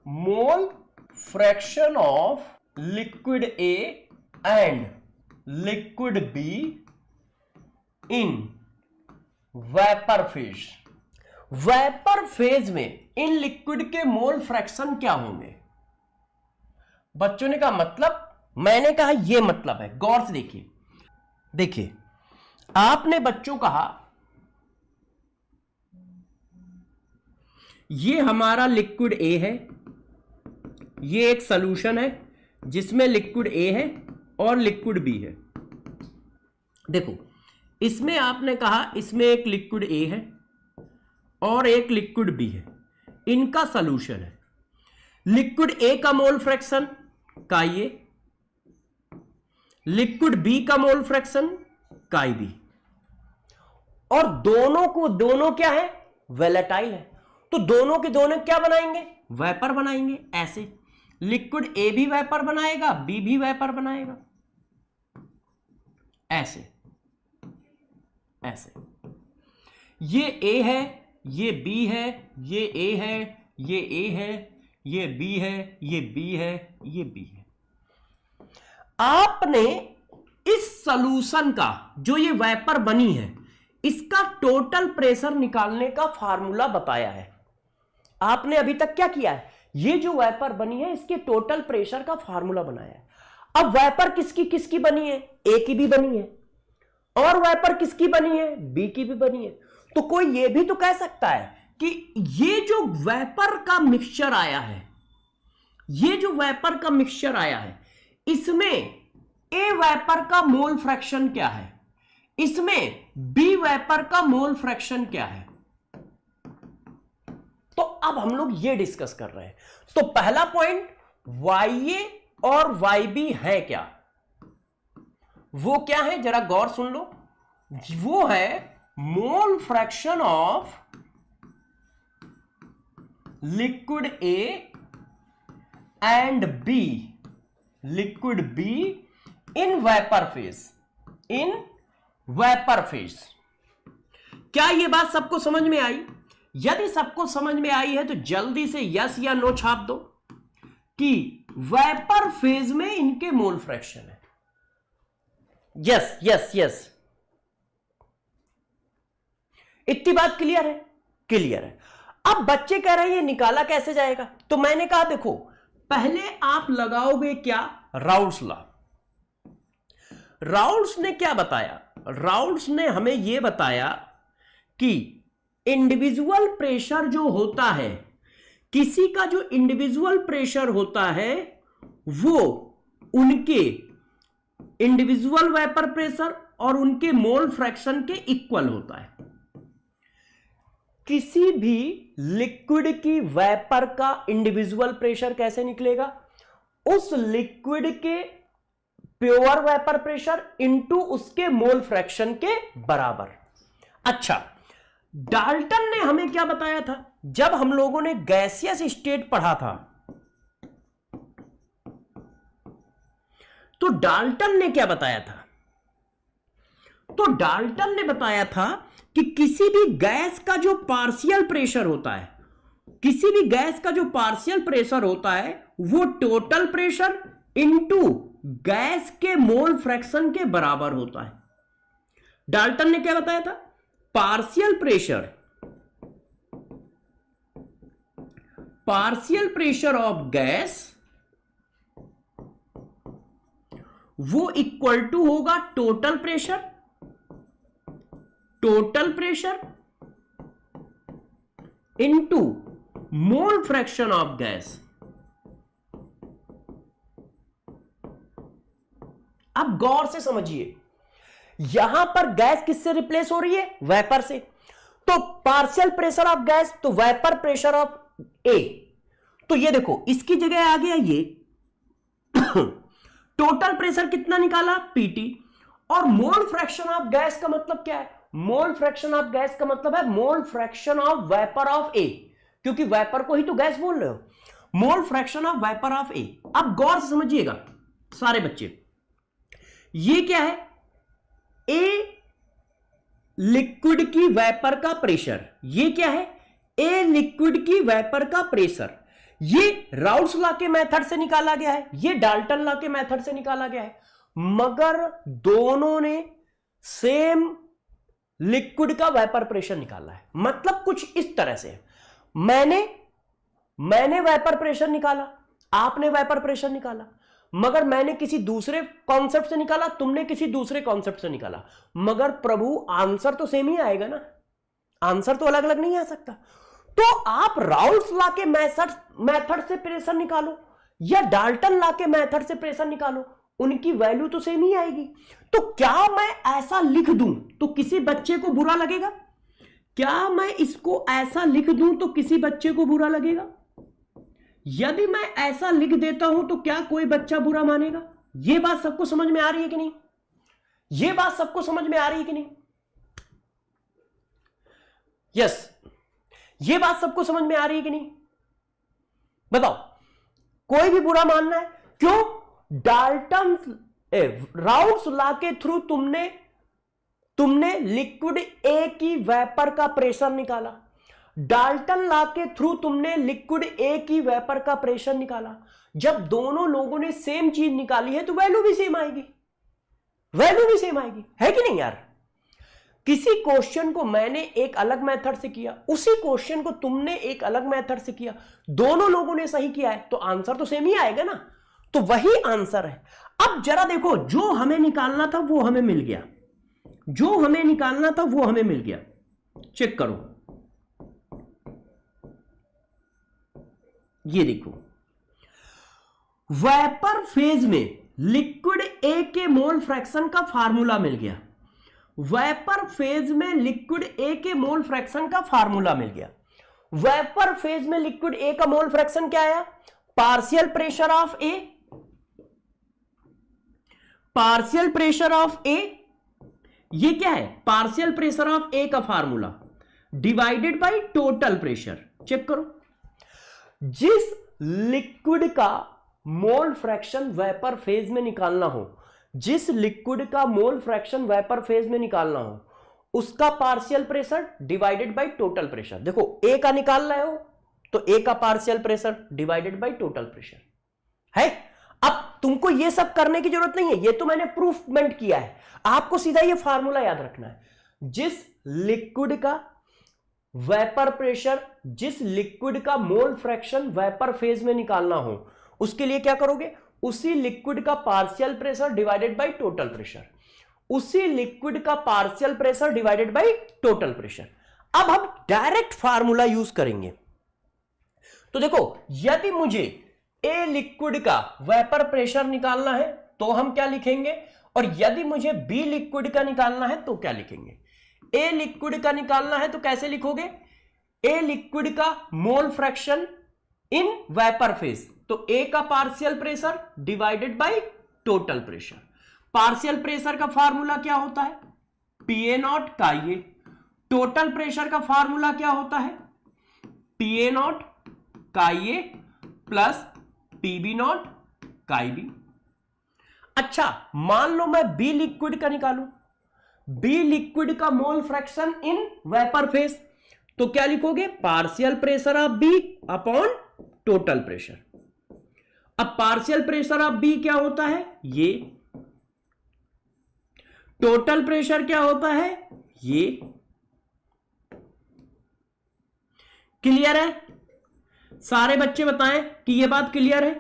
Mole fraction of liquid A and liquid B in vapour phase. Vapour phase में in liquid के mole fraction क्या होंगे? बच्चों ने कहा मतलब, मैंने कहा यह मतलब है। गौर से देखिए, देखिए आपने बच्चों कहा यह हमारा लिक्विड ए है, यह एक सॉल्यूशन है जिसमें लिक्विड ए है और लिक्विड बी है। देखो इसमें आपने कहा इसमें एक लिक्विड ए है और एक लिक्विड बी है, इनका सॉल्यूशन है। लिक्विड ए का मोल फ्रैक्शन काई ए, लिक्विड बी का मोल फ्रैक्शन काई बी, और दोनों क्या है? वोलेटाइल है। तो दोनों के दोनों क्या बनाएंगे? वेपर बनाएंगे। ऐसे लिक्विड ए भी वेपर बनाएगा, बी भी वेपर बनाएगा। ऐसे ऐसे ये ए है, ये बी है, ये ए है, ये ए है, ये बी है, ये बी है, ये बी है। आपने इस सॉल्यूशन का जो ये वेपर बनी है इसका टोटल प्रेशर निकालने का फार्मूला बताया है। आपने अभी तक क्या किया है? ये जो वेपर बनी है इसके टोटल प्रेशर का फार्मूला बनाया है। अब वेपर किसकी किसकी बनी है? ए की भी बनी है, और वेपर किसकी बनी है? बी की भी बनी है। तो कोई ये भी तो कह सकता है कि ये जो वेपर का मिक्सचर आया है, ये जो वेपर का मिक्सचर आया है, इसमें ए वेपर का मोल फ्रैक्शन क्या है, इसमें बी वेपर का मोल फ्रैक्शन क्या है। तो अब हम लोग ये डिस्कस कर रहे हैं। तो पहला पॉइंट, YA और YB है क्या? वो क्या है जरा गौर सुन लो। वो है mole fraction of liquid A and B, liquid B in vapour phase, in vapour phase. क्या ये बात सबको समझ में आई? यदि सबको समझ में आई है तो जल्दी से यस या नो छाप दो कि वेपर फेज में इनके मोल फ्रैक्शन है। यस यस यस, इतनी बात क्लियर है? क्लियर है। अब बच्चे कह रहे हैं ये निकाला कैसे जाएगा? तो मैंने कहा देखो पहले आप लगाओगे क्या? Raoult's law. राउल्स ने क्या बताया? राउल्स ने हमें यह बताया कि इंडिविजुअल प्रेशर जो होता है, किसी का जो इंडिविजुअल प्रेशर होता है वो उनके इंडिविजुअल वेपर प्रेशर और उनके मोल फ्रैक्शन के इक्वल होता है। किसी भी लिक्विड की वेपर का इंडिविजुअल प्रेशर कैसे निकलेगा? उस लिक्विड के प्योर वेपर प्रेशर इनटू उसके मोल फ्रैक्शन के बराबर। अच्छा, डाल्टन ने हमें क्या बताया था जब हम लोगों ने गैसियस स्टेट पढ़ा था? तो डाल्टन ने क्या बताया था? तो डाल्टन ने बताया था कि किसी भी गैस का जो पार्शियल प्रेशर होता है, किसी भी गैस का जो पार्शियल प्रेशर होता है वो टोटल प्रेशर इनटू गैस के मोल फ्रैक्शन के बराबर होता है। डाल्टन ने क्या बताया था? पार्शियल प्रेशर ऑफ गैस वो इक्वल टू होगा total pressure into mole fraction of gas. अब गौर से समझिए, यहां पर गैस किससे रिप्लेस हो रही है? वेपर से। तो पार्शियल प्रेशर ऑफ गैस तो वेपर प्रेशर ऑफ ए। तो ये देखो इसकी जगह आ गया ये टोटल प्रेशर कितना निकाला? पीटी। और मोल फ्रैक्शन ऑफ गैस का मतलब क्या है? मोल फ्रैक्शन ऑफ गैस का मतलब है mole fraction of vapour of A, क्योंकि वेपर को ही तो गैस बोल रहे हो। Mole fraction of vapour of A. अब गौर से समझिएगा सारे बच्चे, ये क्या है? ए लिक्विड की वेपर का प्रेशर। ये क्या है? ए लिक्विड की वेपर का प्रेशर। ये राउल्स लॉ के मेथड से निकाला गया है, ये डाल्टन लॉ के मेथड से निकाला गया है, मगर दोनों ने सेम लिक्विड का वेपर प्रेशर निकाला है। मतलब कुछ इस तरह से, मैंने वेपर प्रेशर निकाला, आपने वेपर प्रेशर निकाला, मगर मैंने किसी दूसरे कॉन्सेप्ट से निकाला, तुमने किसी दूसरे कॉन्सेप्ट से निकाला, मगर प्रभु आंसर तो सेम ही आएगा ना, आंसर तो अलग अलग नहीं आ सकता। तो आप राउल्स लॉ के मेथड से प्रेशर निकालो या डाल्टन लॉ के मेथड से प्रेशर निकालो, उनकी वैल्यू तो सेम ही आएगी। तो क्या मैं ऐसा लिख दूं तो किसी बच्चे को बुरा लगेगा? क्या मैं इसको ऐसा लिख दूं तो किसी बच्चे को बुरा लगेगा? यदि मैं ऐसा लिख देता हूं तो क्या कोई बच्चा बुरा मानेगा? यह बात सबको समझ में आ रही है कि नहीं? यह बात सबको समझ में आ रही है कि नहीं? यस, यह बात सबको समझ में आ रही है कि नहीं? बताओ, कोई भी बुरा मानना है? क्यों? डाल्टन राउल्स लॉ के थ्रू तुमने लिक्विड ए की वेपर का प्रेशर निकाला, डाल्टन लॉ के थ्रू तुमने लिक्विड ए की वेपर का प्रेशर निकाला। जब दोनों लोगों ने सेम चीज निकाली है तो वैल्यू भी सेम आएगी, वैल्यू भी सेम आएगी, है कि नहीं यार? किसी क्वेश्चन को मैंने एक अलग मेथड से किया, उसी क्वेश्चन को तुमने एक अलग मेथड से किया, दोनों लोगों ने सही किया है तो आंसर तो सेम ही आएगा ना। तो वही आंसर है। अब जरा देखो, जो हमें निकालना था वो हमें मिल गया, जो हमें निकालना था वो हमें मिल गया। चेक करो, ये देखो, वेपर फेज में लिक्विड ए के मोल फ्रैक्शन का फार्मूला मिल गया, वेपर फेज में लिक्विड ए के मोल फ्रैक्शन का फार्मूला मिल गया। वेपर फेज में लिक्विड ए का मोल फ्रैक्शन क्या आया? Partial pressure of A, partial pressure of A, ये क्या है? पार्शियल प्रेशर ऑफ ए का formula divided by total pressure. Check करो, जिस लिक्विड का मोल फ्रैक्शन वेपर फेज में निकालना हो, जिस लिक्विड का मोल फ्रैक्शन वेपर फेज में निकालना हो, उसका partial pressure divided by total pressure. देखो, ए का निकाल रहे हो तो ए का partial pressure divided by total pressure है। अब तुमको ये सब करने की जरूरत नहीं है, ये तो मैंने प्रूफमेंट किया है। आपको सीधा ये फार्मूला याद रखना है, जिस लिक्विड का वेपर प्रेशर, जिस लिक्विड का मोल फ्रैक्शन वेपर फेज में निकालना हो, उसके लिए क्या करोगे? उसी लिक्विड का partial pressure divided by total pressure, उसी लिक्विड का partial pressure divided by total pressure. अब हम डायरेक्ट फार्मूला यूज करेंगे। तो देखो, यदि मुझे ए लिक्विड का वेपर प्रेशर निकालना है तो हम क्या लिखेंगे, और यदि मुझे बी लिक्विड का निकालना है तो क्या लिखेंगे? ए लिक्विड का निकालना है तो कैसे लिखोगे? ए लिक्विड का mole fraction in vapour phase, तो ए का partial pressure divided by total pressure. Partial pressure का फार्मूला क्या होता है? पीए नॉट काई ए। टोटल प्रेशर का फार्मूला क्या होता है? पीए नॉट काई ए प्लस पीबी नॉट काई बी। अच्छा, मान लो मैं बी लिक्विड का निकालूं, बी लिक्विड का mole fraction in vapour phase, तो क्या लिखोगे? Partial pressure of B upon total pressure. अब पार्शियल प्रेशर ऑफ बी क्या होता है? ये। टोटल प्रेशर क्या होता है? ये। क्लियर है? सारे बच्चे बताएं कि यह बात क्लियर है।